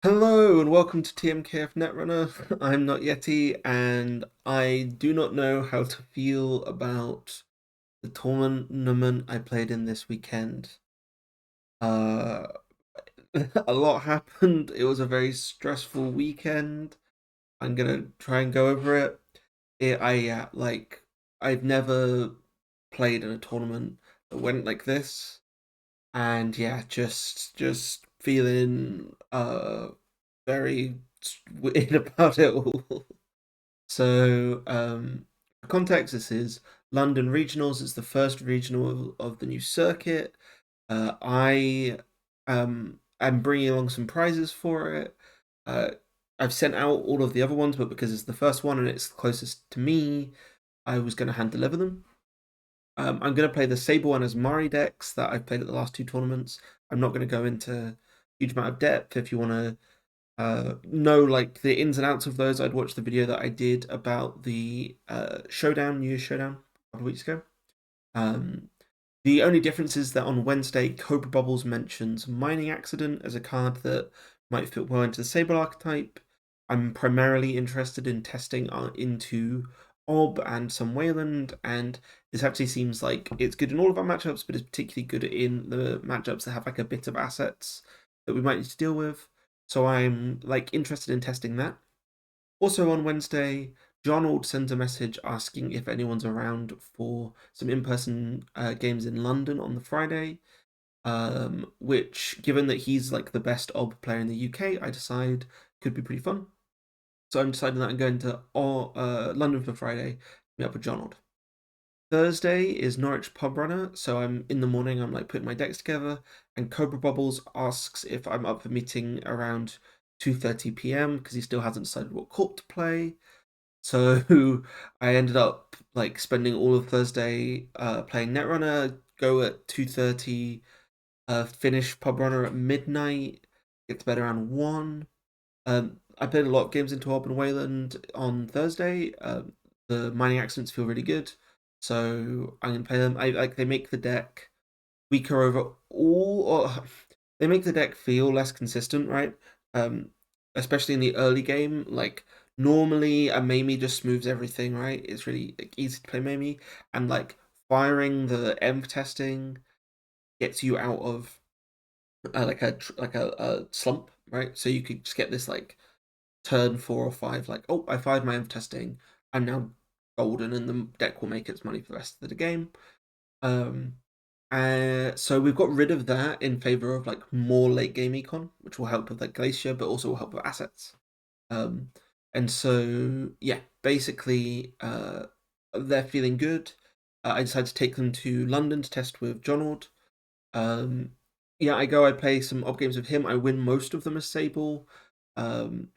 Hello and welcome to TMKF Netrunner. I'm not Yeti and I do not know how to feel about the tournament I played in this weekend. Uh, a lot happened. It was a very stressful weekend. I'm gonna try and go over it. I've never played in a tournament that went like this, and yeah, just feeling very weird about it all. So, for context, this is London Regionals. It's the first regional of the new circuit. I am bringing along some prizes for it. Uh, I've sent out all of the other ones, but because it's the first one and it's closest to me, I was going to hand deliver them. I'm going to play the Sable and Asmari decks that I've played at the last two tournaments. I'm not going to go into a huge amount of depth. If you want to know like the ins and outs of those, I'd watch the video that I did about the Showdown, New Year's Showdown a couple of weeks ago. Um, the only difference is that on Wednesday, Cobra Bubbles mentions Mining Accident as a card that might fit well into the Sable archetype. I'm primarily interested in testing into Ob and some Wayland, and this actually seems like it's good in all of our matchups, but it's particularly good in the matchups that have like a bit of assets that we might need to deal with. So I'm like interested in testing that. Also on Wednesday, Jonold sends a message asking if anyone's around for some in-person games in London on the Friday. Which, given that he's like the best OB player in the UK, I decide could be pretty fun. So I'm deciding that I'm going to London for Friday, meet up with Jonold. Thursday is Norwich Pub Runner, so I'm in the morning. I'm like putting my decks together, and Cobra Bubbles asks if I'm up for meeting around 2:30 p.m. because he still hasn't decided what corp to play. So I ended up like spending all of Thursday playing Netrunner. Go at 2:30, finish Pub Runner at midnight. Get to bed around 1. I played a lot of games into Auburn Wayland on Thursday. The mining accidents feel really good, so I'm gonna play them. I like they make the deck weaker over all, or they make the deck feel less consistent, right? Um, Especially in the early game. Like normally, a Mamie just smooths everything, right? It's really like, easy to play Mamie, and like firing the Env testing gets you out of a slump, right? So you could just get this like turn 4 or 5, like, oh, I fired my Env testing. I'm now golden, and the deck will make its money for the rest of the game. Um, so we've got rid of that in favor of like more late game econ, which will help with like Glacier, but also will help with assets. Um, and so yeah, basically, they're feeling good. I decided to take them to London to test with Jonald. Um, yeah, I play some op games with him. I win most of them as Sable.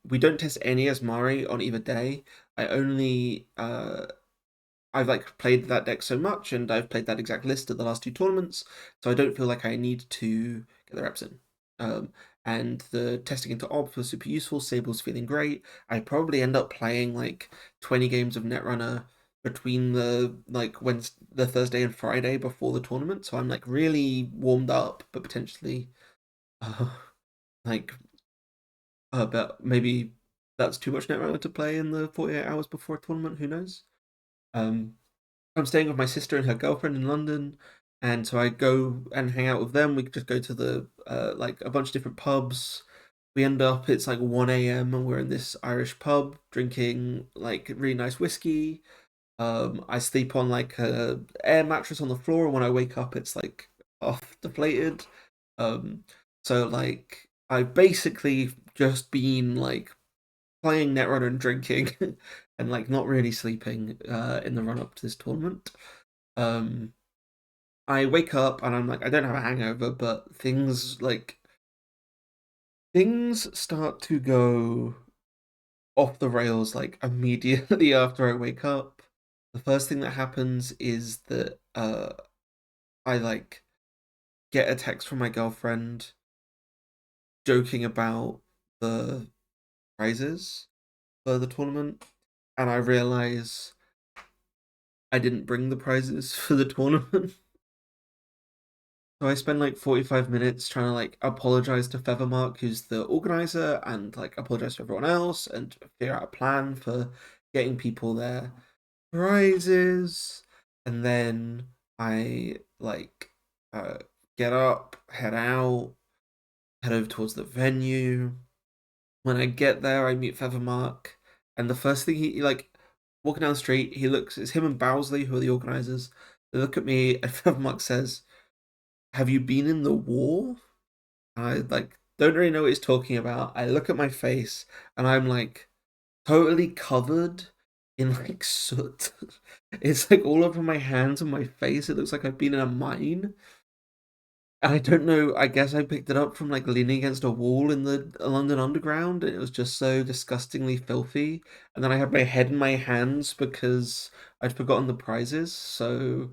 We don't test any as Mari on either day. I only I've like played that deck so much, and I've played that exact list at the last two tournaments, so I don't feel like I need to get the reps in. Um, and the testing into Ob was super useful. Sable's feeling great. I probably end up playing like 20 games of Netrunner between the Thursday and Friday before the tournament, so I'm like really warmed up, but potentially uh, like but maybe that's too much Netrunner to play in the 48 hours before a tournament. Who knows? Um, I'm staying with my sister and her girlfriend in London, and so I go and hang out with them. We just go to the like a bunch of different pubs. We end up it's like 1 a.m. and we're in this Irish pub drinking like really nice whiskey. I sleep on like a air mattress on the floor, and when I wake up, it's like half deflated. Um, so like I've basically just been like playing Netrunner and drinking, and like not really sleeping in the run up to this tournament. Um, I wake up and I'm like, I don't have a hangover, but things start to go off the rails like immediately after I wake up. The first thing that happens is that I like get a text from my girlfriend joking about the prizes for the tournament, and I realize I didn't bring the prizes for the tournament. So I spend like 45 minutes trying to like apologize to Feathermark, who's the organizer, and like apologize to everyone else and figure out a plan for getting people their prizes. And then I like uh get up, head out, head over towards the venue. When I get there, I meet Feathermark, and the first thing he like walking down the street, he looks. It's him and Bowsley, who are the organizers. They look at me, and Feathermark says, "Have you been in the war?" And I like don't really know what he's talking about. I look at my face, and I'm like totally covered in like soot. It's like all over my hands and my face. It looks like I've been in a mine. I don't know. I guess I picked it up from like leaning against a wall in the London Underground, and it was just so disgustingly filthy. And then I had my head in my hands because I'd forgotten the prizes, so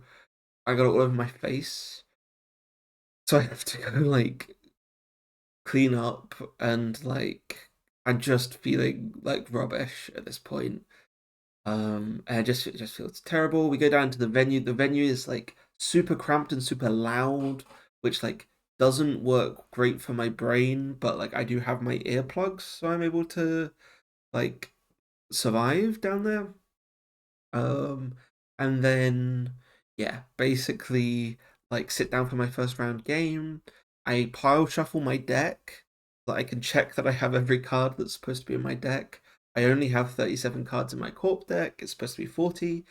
I got it all over my face. So I have to go like clean up, and like I'm just feeling like rubbish at this point. And it just feels terrible. We go down to the venue. The venue is like super cramped and super loud, which like doesn't work great for my brain, but like I do have my earplugs, so I'm able to like survive down there. Um, and then yeah, basically like sit down for my first round game. I pile shuffle my deck so that I can check that I have every card that's supposed to be in my deck. I only have 37 cards in my corp deck. It's supposed to be 40.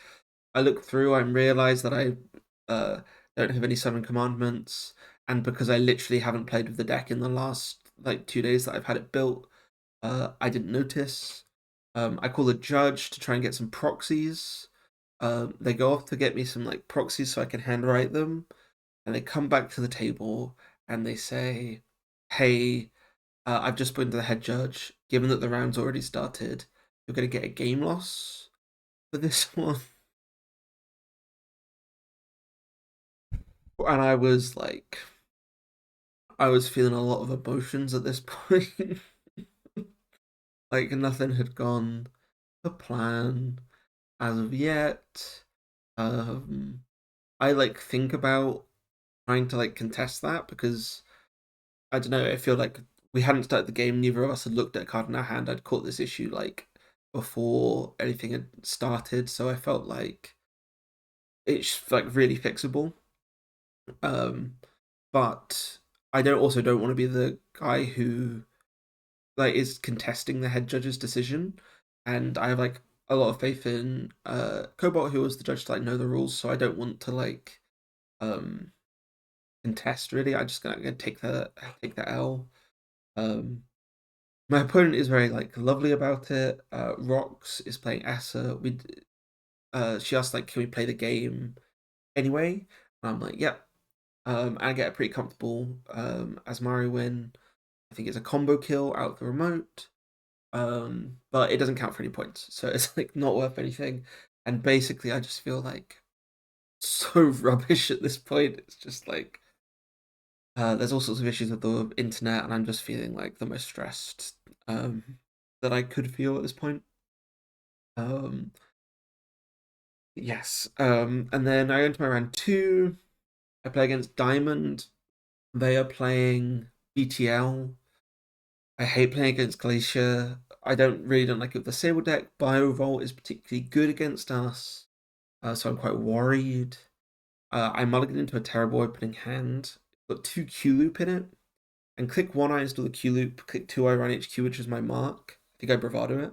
I look through and realize that I uh, don't have any summon commandments, and because I literally haven't played with the deck in the last like 2 days that I've had it built, I didn't notice. I call the judge to try and get some proxies. They go off to get me some like proxies so I can handwrite them, and they come back to the table and they say, "Hey, I've just spoken to the head judge. Given that the round's already started, you're going to get a game loss for this one." And I was feeling a lot of emotions at this point. Like nothing had gone to plan as of yet. Um, I like think about trying to like contest that because I don't know. I feel like we hadn't started the game. Neither of us had looked at a card in our hand. I'd caught this issue like before anything had started, so I felt like it's like really fixable. Um, but I don't want to be the guy who like is contesting the head judge's decision, and I have like a lot of faith in Cobalt, who was the judge to like know the rules, so I don't want to like um contest really. I'm just gonna take the L. Um, my opponent is very like lovely about it. Rox is playing Asa. She asked like, can we play the game anyway? And I'm like, yep. I get a pretty comfortable Asmari win. I think it's a combo kill out of the remote. But it doesn't count for any points, so it's like not worth anything. And basically, I just feel like so rubbish at this point. It's just like there's all sorts of issues with the internet, and I'm just feeling like the most stressed um, that I could feel at this point. Um, yes. And then I enter my round two. I play against Diamond. They are playing BTL. I hate playing against Glacier. I don't like it with the Sable deck. Biovolt is particularly good against us, so I'm quite worried. I mulligan into a terrible opening hand. Got two Q loop in it, and click one I install the Q loop. Click two I run HQ, which is my mark. I think I bravado it.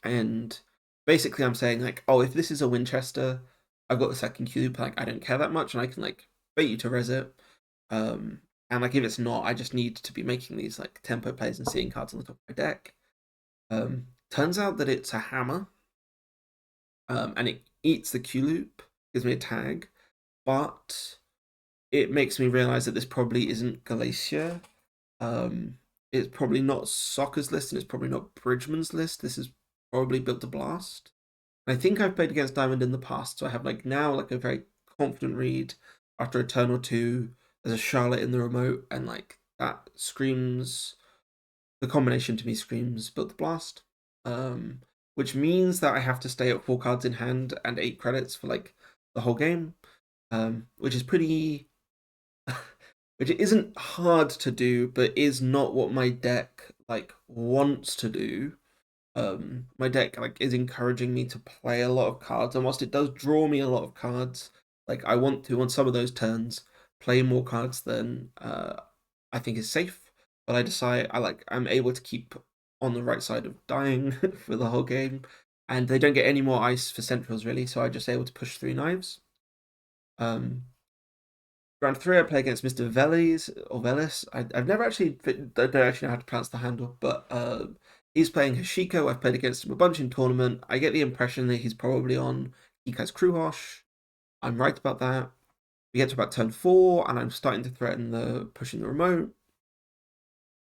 And basically I'm saying like, oh, if this is a Winchester, I've got the second Q loop. Like I don't care that much, and I can like bait you to res it. Um, and like if it's not, I just need to be making these like tempo plays and seeing cards on the top of my deck. Turns out that it's a hammer, and it eats the Q loop, gives me a tag, but it makes me realize that this probably isn't Galacia. Um, it's probably not Soccer's list, and it's probably not Bridgman's list. This is probably built to blast. I think I've played against Diamond in the past, so I have like now like a very confident read after a turn or two. There's a Charlotte in the remote, and like that screams the combination to me screams built to blast. Which means that I have to stay at 4 cards in hand and 8 credits for like the whole game. Which is pretty which isn't hard to do, but is not what my deck like wants to do. My deck like is encouraging me to play a lot of cards, and whilst it does draw me a lot of cards, like I want to on some of those turns play more cards than I think is safe. But I decide I'm able to keep on the right side of dying for the whole game, and they don't get any more ice for centrals really, so I'm just able to push 3 knives. Round 3, I play against Mr. Veles or Velis. I've never actually don't actually know how to pronounce the handle, but he's playing Hashiko. I've played against him a bunch in tournament. I get the impression that he's probably on Hikai's Kruhosh. I'm right about that. We get to about turn 4, and I'm starting to threaten the pushing the remote.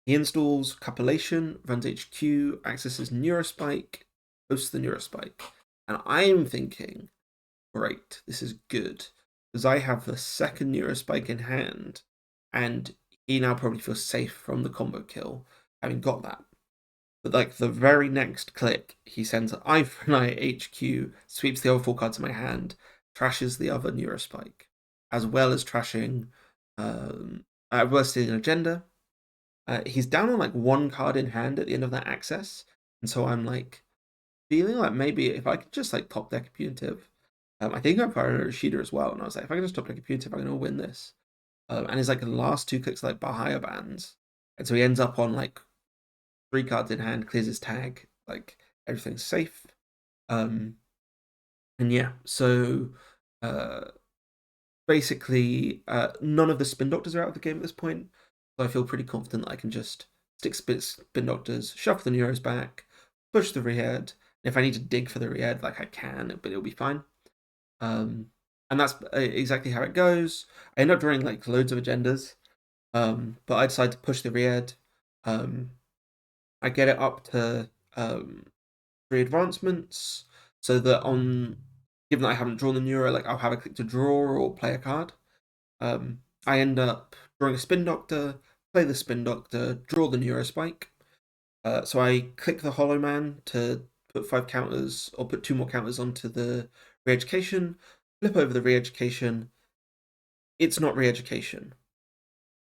He installs Copulation, runs HQ, accesses Neurospike, hosts the Neurospike, and I'm thinking, great, this is good because I have the second Neurospike in hand, and he now probably feels safe from the combo kill, having got that. But like the very next click, he sends an Eye for an Eye HQ, sweeps the other 4 cards in my hand, trashes the other Neurospike, as well as trashing stealing an agenda. He's down on like 1 card in hand at the end of that access, and so I'm like feeling like maybe if I could just like top deck a punitive. I think I'm firing a Rashida as well, and I was like, if I can just top deck a punitive, I'm gonna win this. And his like the last 2 clicks like Bahia bans, and so he ends up on like 3 cards in hand, clears his tag, like everything's safe. And yeah, so basically none of the spin doctors are out of the game at this point, so I feel pretty confident that I can just stick spin doctors, shuffle the Neuros back, push the rehead. If I need to dig for the rehead, like I can, but it'll be fine. And that's exactly how it goes. I end up drawing like loads of agendas, but I decide to push the rehead. I get it up to 3 advancements, so that given that I haven't drawn the Neuro, like I'll have a click to draw or play a card. I end up drawing a Spin Doctor, play the Spin Doctor, draw the Neurospike. So I click the Hollow Man to put 5 counters, or put 2 more counters onto the re-education, flip over the re-education. It's not re-education.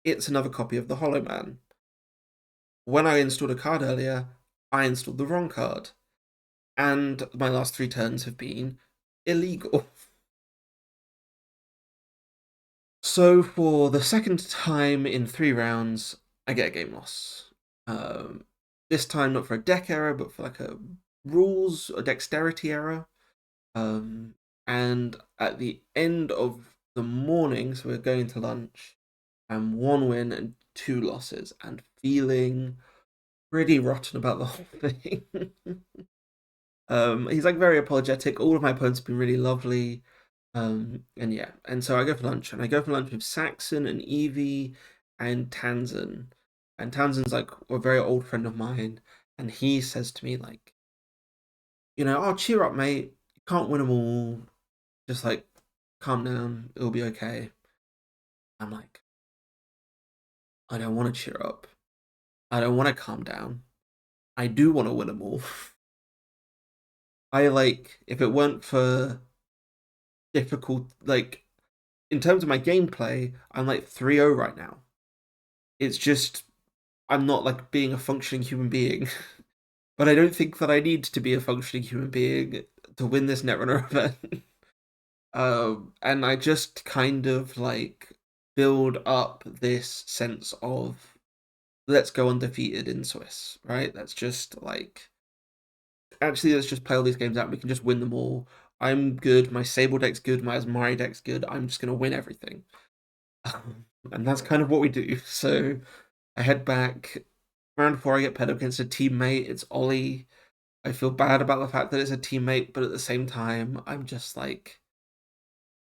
It's another copy of the Hollow Man. When I installed a card earlier, I installed the wrong card. And my last 3 turns have been illegal. So for the second time in 3 rounds, I get a game loss. This time not for a deck error, but for like a rules or dexterity error. And at the end of the morning, so we're going to lunch, I'm 1 win and 2 losses, and feeling pretty rotten about the whole thing. He's like very apologetic. All of my opponents have been really lovely. And yeah, and so I go for lunch, and I go for lunch with Saxon and Evie and Tanzan. And Tanzan's like a very old friend of mine, and he says to me like, oh, cheer up, mate. You can't win them all. Just like calm down. It'll be okay. I'm like, I don't want to cheer up. I don't want to calm down. I do want to win them all. If it weren't for difficult, like in terms of my gameplay, I'm like 3-0 right now. It's just I'm not like being a functioning human being. But I don't think that I need to be a functioning human being to win this Netrunner event. And I just kind of like build up this sense of let's go undefeated in Swiss, right? Let's just like let's just play all these games out. We can just win them all. I'm good. My Sable deck's good. My Asmari deck's good. I'm just gonna win everything. And that's kind of what we do. So I head back. Round 4, I get paired up against a teammate. It's Ollie. I feel bad about the fact that it's a teammate, but at the same time, I'm just like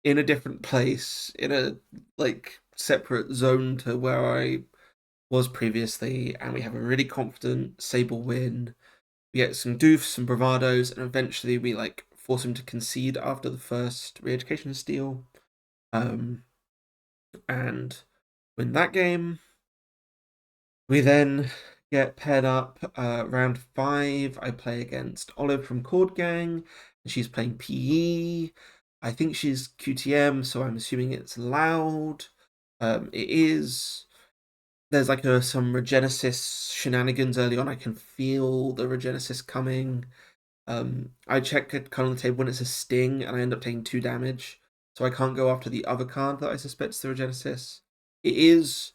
in a different place, in a like separate zone to where I was previously, and we have a really confident Sable win. We get some doofs, some bravados, and eventually we like force him to concede after the first re-education steal. And win that game. We then get paired up. Round 5, I play against Olive from Chord Gang, and she's playing PE. I think she's QTM, so I'm assuming it's loud. It is there's like some Regenesis shenanigans early on. I can feel the Regenesis coming. I check a card on the table when it's a sting, and I end up taking 2 damage, so I can't go after the other card that I suspect is the Regenesis. It is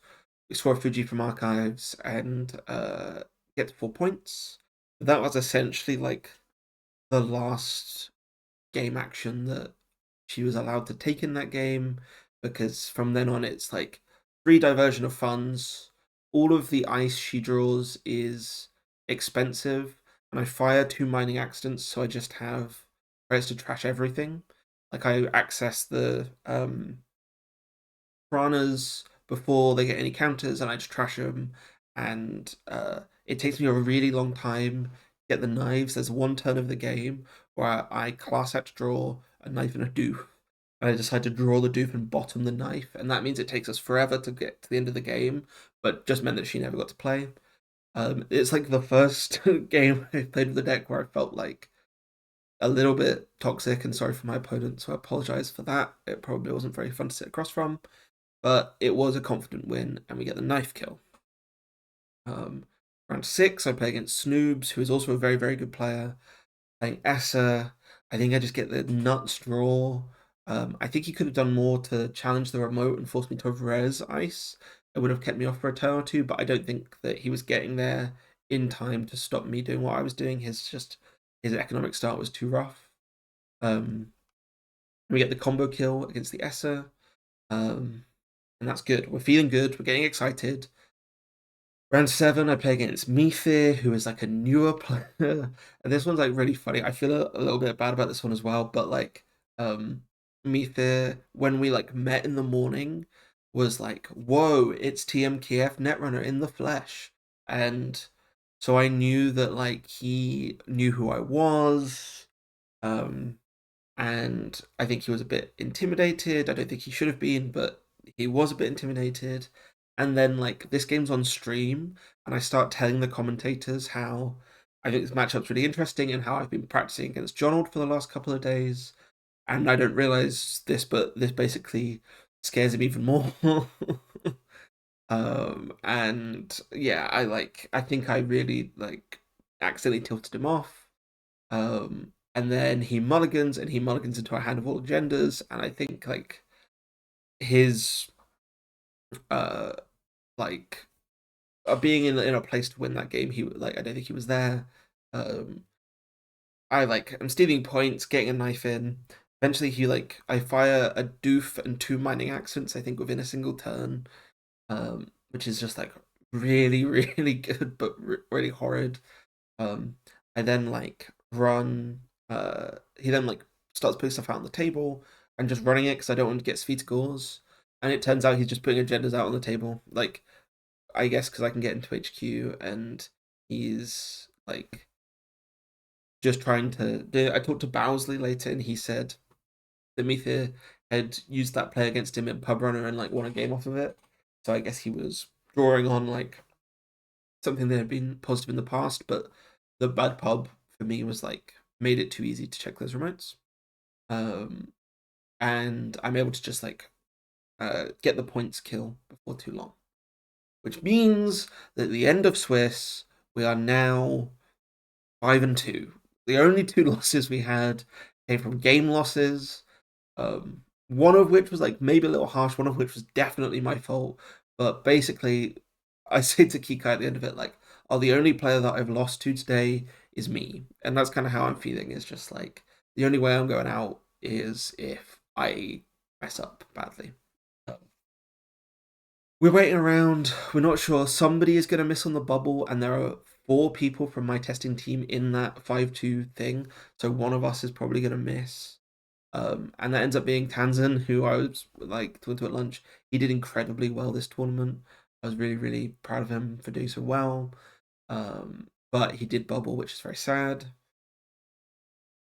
explore Fuji from archives and get 4 points. That was essentially like the last game action that she was allowed to take in that game, because from then on it's like free diversion of funds. All of the ice she draws is expensive, and I fire 2 mining accidents, so I just have ways to trash everything. Like I access the piranhas before they get any counters, and I just trash them. And it takes me a really long time to get the knives. There's one turn of the game where I class out to draw a knife and a doof, and I decide to draw the doof and bottom the knife, and that means it takes us forever to get to the end of the game. But just meant that she never got to play. It's like the first game I played with the deck where I felt like a little bit toxic and sorry for my opponent, so I apologize for that. It probably wasn't very fun to sit across from, but it was a confident win, and we get the knife kill. Um, Round 6, I play against Snoobs, who is also a very, very good player. Playing Essa, I think I just get the nuts draw. I think he could have done more to challenge the remote and force me to res ice. It would have kept me off for a turn or two, but I don't think that he was getting there in time to stop me doing what I was doing. His economic start was too rough. We get the combo kill against the Essa. And that's good. We're feeling good. We're getting excited. Round 7, I play against Methir, who is like a newer player. And this one's like really funny. I feel a little bit bad about this one as well, but like Methir, when we like met in the morning, was like, whoa, it's TMKF Netrunner in the flesh. And so I knew that like he knew who I was. Um and I think he was a bit intimidated. I don't think he should have been, but he was a bit intimidated. And then like this game's on stream, and I start telling the commentators how I think this matchup's really interesting and how I've been practicing against Jonold for the last couple of days. And I don't realize this, but this basically scares him even more. And yeah, I think I really like accidentally tilted him off. And then he mulligans into a hand of all agendas, and I think like his uh like being in a place to win that game, he like I don't think he was there. Um, I'm stealing points, getting a knife in. Eventually, I fire a doof and 2 mining accents. I think within a single turn, which is just like really really good, but really horrid. Um, I then like run. He then like starts putting stuff out on the table and just running it because I don't want to get Svi scores. And it turns out he's just putting agendas out on the table. Like I guess because I can get into HQ, and he's like just trying to. I talked to Bowsley later, and he said that Methir had used that play against him in Pub Runner and like won a game off of it. So I guess he was drawing on like something that had been positive in the past, but the bad pub for me was like made it too easy to check those remotes. Um, and I'm able to just like get the points kill before too long, which means that at the end of Swiss, we are now 5-2. The only 2 losses we had came from game losses. One of which was like maybe a little harsh, one of which was definitely my fault. But basically, I say to Kika at the end of it, like, oh, the only player that I've lost to today is me. And that's kind of how I'm feeling. It's just like the only way I'm going out is if I mess up badly. We're waiting around. We're not sure. Somebody is going to miss on the bubble, and there are 4 people from my testing team in that 5-2 thing. So one of us is probably going to miss. And that ends up being Tanzan, who I was like talking to at lunch. He did incredibly well this tournament. I was really, really proud of him for doing so well. But he did bubble, which is very sad.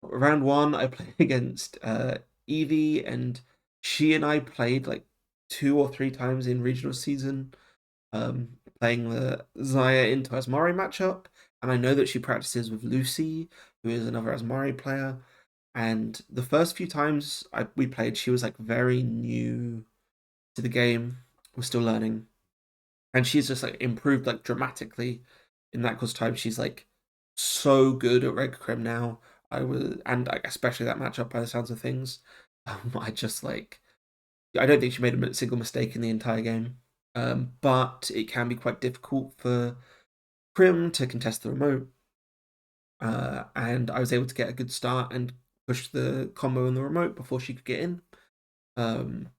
Round 1, I played against Evie, and she and I played like 2 or 3 times in regional season, playing the Xayah into Asmari matchup. And I know that she practices with Lucy, who is another Asmari player. And the first few times we played, she was like very new to the game. we're still learning, and she's just like improved like dramatically in that course of time. She's like so good at Red Crim now. I was, and like, especially that matchup by the sounds of things. I just like, I don't think she made a single mistake in the entire game. But it can be quite difficult for Crim to contest the remote. And I was able to get a good start and push the combo in the remote before she could get in. Um,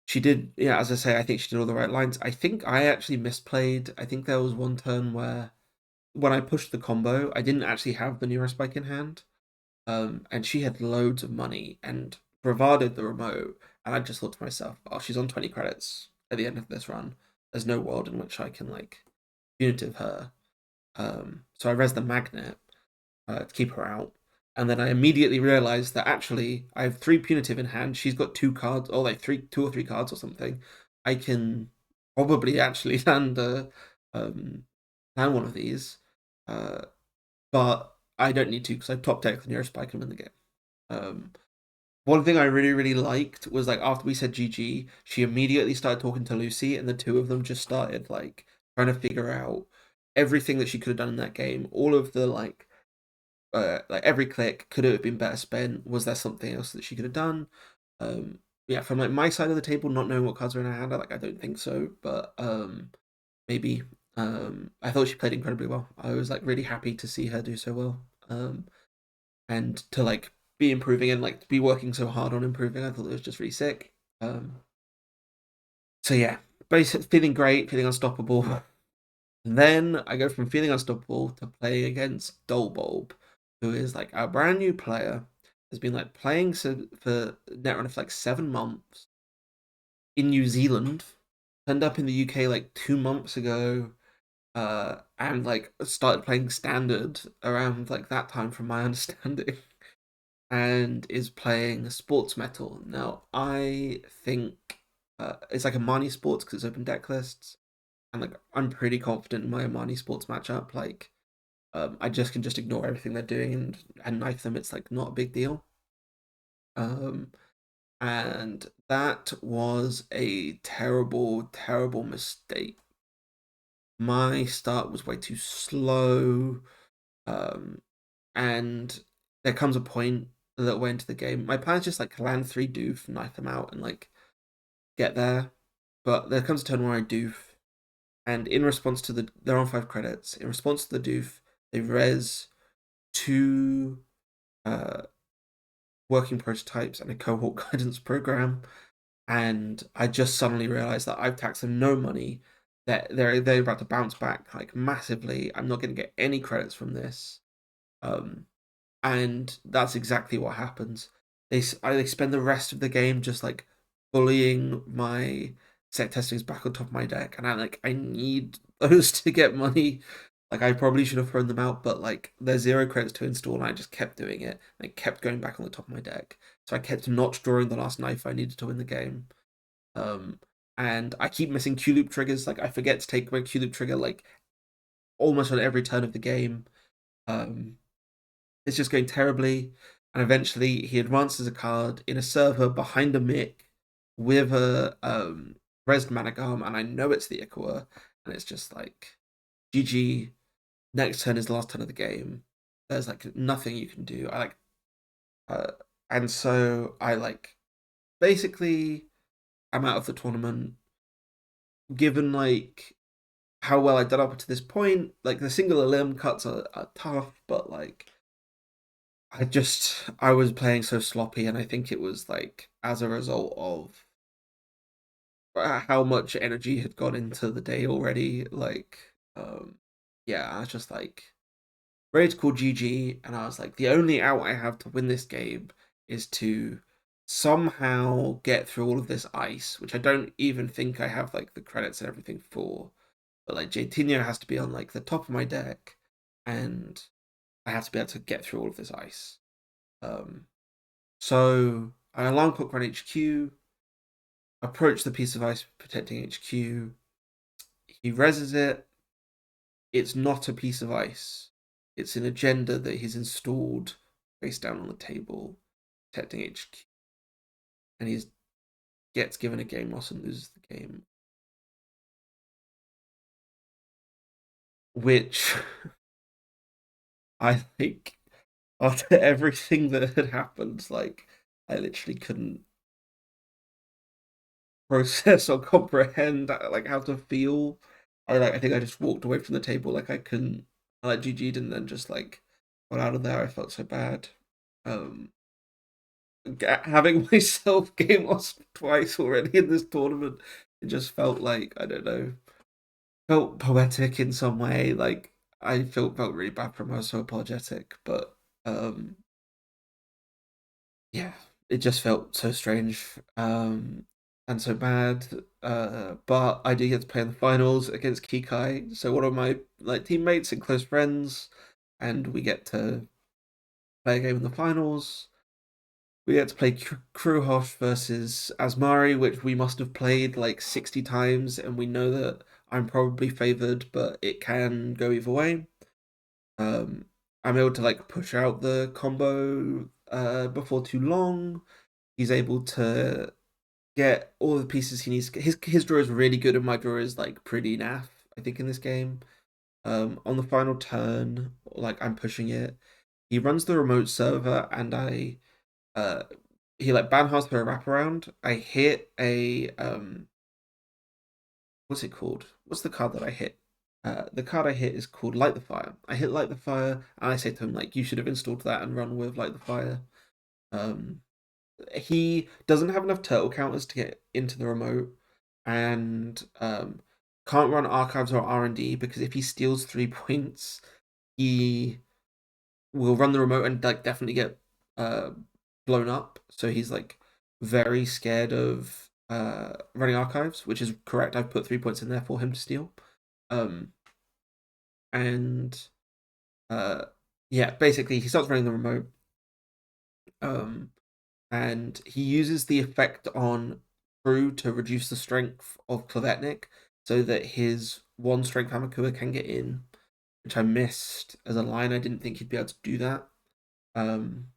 she did, yeah, as I say, I think she did all the right lines. I think I actually misplayed. I think there was one turn where when I pushed the combo, I didn't actually have the Neurospike in hand. And she had loads of money and provided the remote. And I just thought to myself, oh, she's on 20 credits at the end of this run. There's no world in which I can like punitive her. So I res the magnet to keep her out. And then I immediately realized that actually I have 3 punitive in hand. She's got 2 cards, or like 2 or 3 cards or something. I can probably actually um, land one of these, uh, but I don't need to because I've top decked the Neurospike and win the game. Um, One thing I really liked was like after we said GG, she immediately started talking to Lucy, and the two of them just started like trying to figure out everything that she could have done in that game. All of the like every click could have been better spent. Was there something else that she could have done? Yeah, from like my side of the table, not knowing what cards are in her hand, I don't think so, but maybe. I thought she played incredibly well. I was like really happy to see her do so well. And to like be improving and like be working so hard on improving, I thought it was just really sick. So yeah, basically feeling great, feeling unstoppable. Then I go from feeling unstoppable to playing against Dolbulb, who is like a brand new player, has been like playing for Netrunner for like 7 months in New Zealand, turned up in the UK like 2 months ago, and like started playing standard around like that time, from my understanding, and is playing sports metal. Now I think it's like Amani Sports because it's open deck lists, and like I'm pretty confident in my Amani Sports matchup. Like I just can just ignore everything they're doing and knife them. It's like not a big deal. Um, and that was a terrible mistake. My start was way too slow. Um, and there comes a point that way into the game. My plan is just like land 3 doof, knife them out, and like get there. But there comes a turn where I doof, and in response to they're on 5 credits. In response to the doof, they res 2 uh, working prototypes and a cohort guidance program, and I just suddenly realized that I've taxed them no money. That they're about to bounce back like massively. I'm not going to get any credits from this, and that's exactly what happens. They spend the rest of the game just like bullying my set testings back on top of my deck, and I need those to get money. Like I probably should have thrown them out, but like there's 0 credits to install, and I just kept doing it. And it kept going back on the top of my deck, so I kept not drawing the last knife I needed to win the game. Um, and I keep missing Q loop triggers. Like I forget to take my Q loop trigger like almost on every turn of the game. Um, it's just going terribly, and eventually he advances a card in a server behind a Mick with a Resed Managam, and I know it's the Ichor, and it's just like GG. Next turn is the last turn of the game. There's like nothing you can do. Uh, and so I like basically I'm out of the tournament. Given like how well I've done up to this point, like the singular limb cuts are tough, but like I was playing so sloppy, and I think it was like as a result of how much energy had gone into the day already. Like, yeah, I was just like ready to call GG, and I was like, the only out I have to win this game is to somehow get through all of this ice, which I don't even think I have like the credits and everything for. But like Jaytinho has to be on like the top of my deck, and I have to be able to get through all of this ice. Um, So I alarm clock run HQ, approach the piece of ice protecting HQ. He reses it. It's not a piece of ice. It's an agenda that he's installed face down on the table, protecting HQ. And he gets given a game loss and loses the game. which I think after everything that had happened, like I literally couldn't process or comprehend like how to feel. I think I just walked away from the table like I couldn't. I like GG'd and then just like got out of there. I felt so bad. Um, Having myself game lost twice already in this tournament, it just felt like I don't know, felt poetic in some way. Like I felt really bad for him. I was so apologetic, but um, yeah, it just felt so strange and so bad. But I did get to play in the finals against Kikai, so one of my like teammates and close friends, and we get to play a game in the finals. We get to play Kruhosh versus Asmari, which we must have played like 60 times, and we know that I'm probably favored, but it can go either way. I'm able to like push out the combo before too long. He's able to get all the pieces he needs. His draw is really good, and my draw is like pretty naff. I think in this game, on the final turn, like I'm pushing it. He runs the remote server, and uh, he like banhas for a wraparound. I hit a what's it called? What's the card that I hit? The card I hit is called Light the Fire. I hit Light the Fire, and I say to him like, "You should have installed that and run with Light the Fire." Um, he doesn't have enough turtle counters to get into the remote, and can't run archives or R&D because if he steals 3 points, he will run the remote and like definitely get uh blown up. So he's like very scared of running archives, which is correct. I've put 3 points in there for him to steal. Um and uh yeah, basically he starts running the remote. Um and he uses the effect on Crew to reduce the strength of Klovetnik so that his one strength Hamakua can get in, which I missed as a line. I didn't think he'd be able to do that. Um,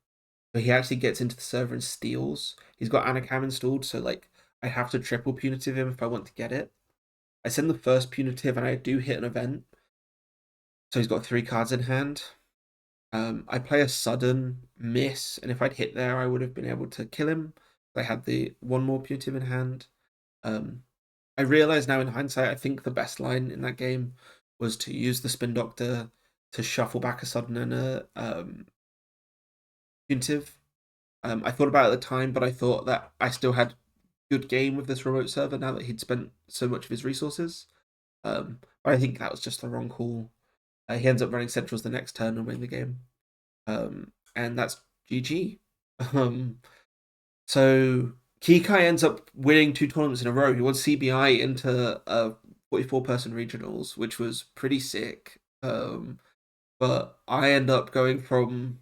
but he actually gets into the server and steals. He's got Anacam installed, so like I have to triple punitive him if I want to get it. I send the first punitive and I do hit an event, so he's got 3 cards in hand. I play a sudden miss, and if I'd hit there, I would have been able to kill him. I had the one more punitive in hand. Um, I realize now in hindsight, I think the best line in that game was to use the Spin Doctor to shuffle back a sudden and a punitive. I thought about it at the time, but I thought that I still had good game with this remote server now that he'd spent so much of his resources. But I think that was just the wrong call. He ends up running centrals the next turn and winning the game. And that's GG. Um, so Kikai ends up winning 2 tournaments in a row. He won CBI into 44-person regionals, which was pretty sick. But I end up going from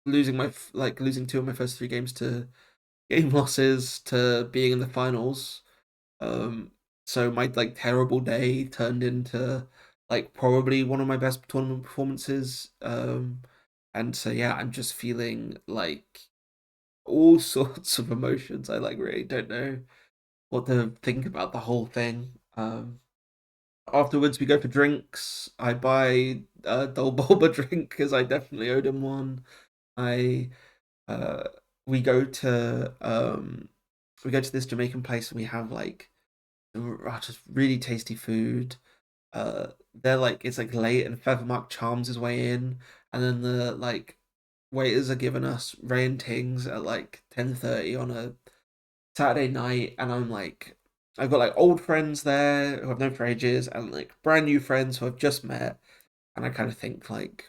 losing 2 of my first 3 games to game losses to being in the finals. Um, so my like terrible day turned into like probably one of my best tournament performances. And so yeah, I'm just feeling like all sorts of emotions. I like really don't know what to think about the whole thing. Afterwards we go for drinks. I buy a Dol Bulba drink because I definitely owed him one. I uh we go to this Jamaican place and we have like just really tasty food. They're like it's like late and Feathermark charms his way in, and then the like waiters are giving us rain tings at like 10:30 on a Saturday night, and I'm like, I've got like old friends there who I've known for ages, and like brand new friends who I've just met, and I kind of think like,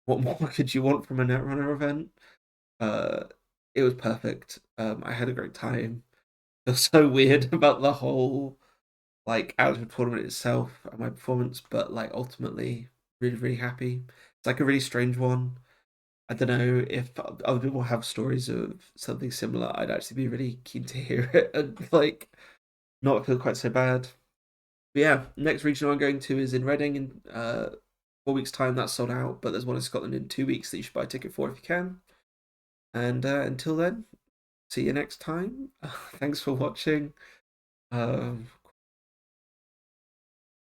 what more could you want from a Netrunner event? Uh, it was perfect. I had a great time. It was so weird about the whole like out of the tournament itself and my performance, but like ultimately really happy. It's like a really strange one. I don't know if other people have stories of something similar. I'd actually be really keen to hear it and like not feel quite so bad. But yeah, next regional I'm going to is in Reading in 4 weeks' time. That's sold out, but there's one in Scotland in 2 weeks that you should buy a ticket for if you can. And until then, see you next time. Thanks for watching.